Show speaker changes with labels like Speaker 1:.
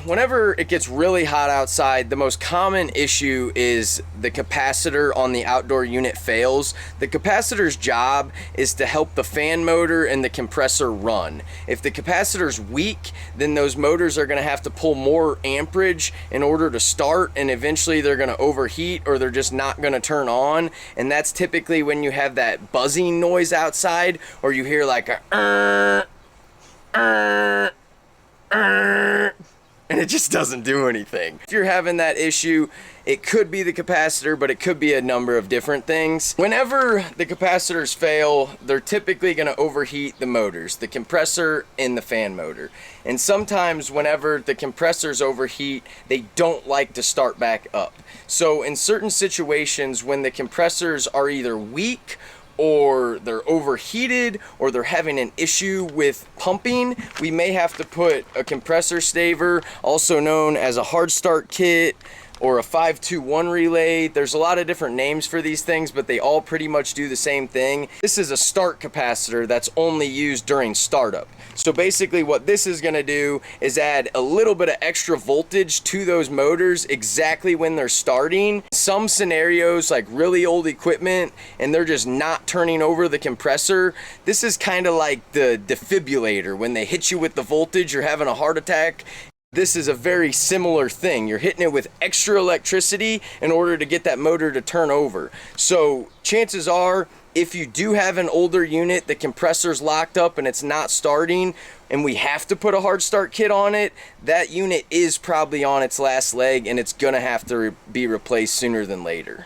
Speaker 1: whenever it gets really hot outside, the most common issue is the capacitor on the outdoor unit fails. The capacitor's job is to help the fan motor and the compressor run. If the capacitor's weak, then those motors are going to have to pull more amperage in order to start, and eventually they're going to overheat or they're just not going to turn on. And that's typically when you have that buzzing noise outside, or you hear like a and it just doesn't do anything. If you're having that issue, it could be the capacitor, but it could be a number of different things. Whenever the capacitors fail, they're typically going to overheat the motors, the compressor and the fan motor. And sometimes whenever the compressors overheat, they don't like to start back up. So in certain situations, when the compressors are either weak or they're overheated or they're having an issue with pumping, we may have to put a compressor staver, also known as a hard start kit, or a 521 relay. There's a lot of different names for these things, but they all pretty much do the same thing. This is a start capacitor that's only used during startup. So basically what this is going to do is add a little bit of extra voltage to those motors exactly when they're starting. Some scenarios, like really old equipment and they're just not turning over the compressor, this is kind of like the defibrillator. When they hit you with the voltage, you're having a heart attack. This is a very similar thing. You're hitting it with extra electricity in order to get that motor to turn over. So chances are, if you do have an older unit, the compressor's locked up and it's not starting, and we have to put a hard start kit on it, that unit is probably on its last leg and it's gonna have to be replaced sooner than later.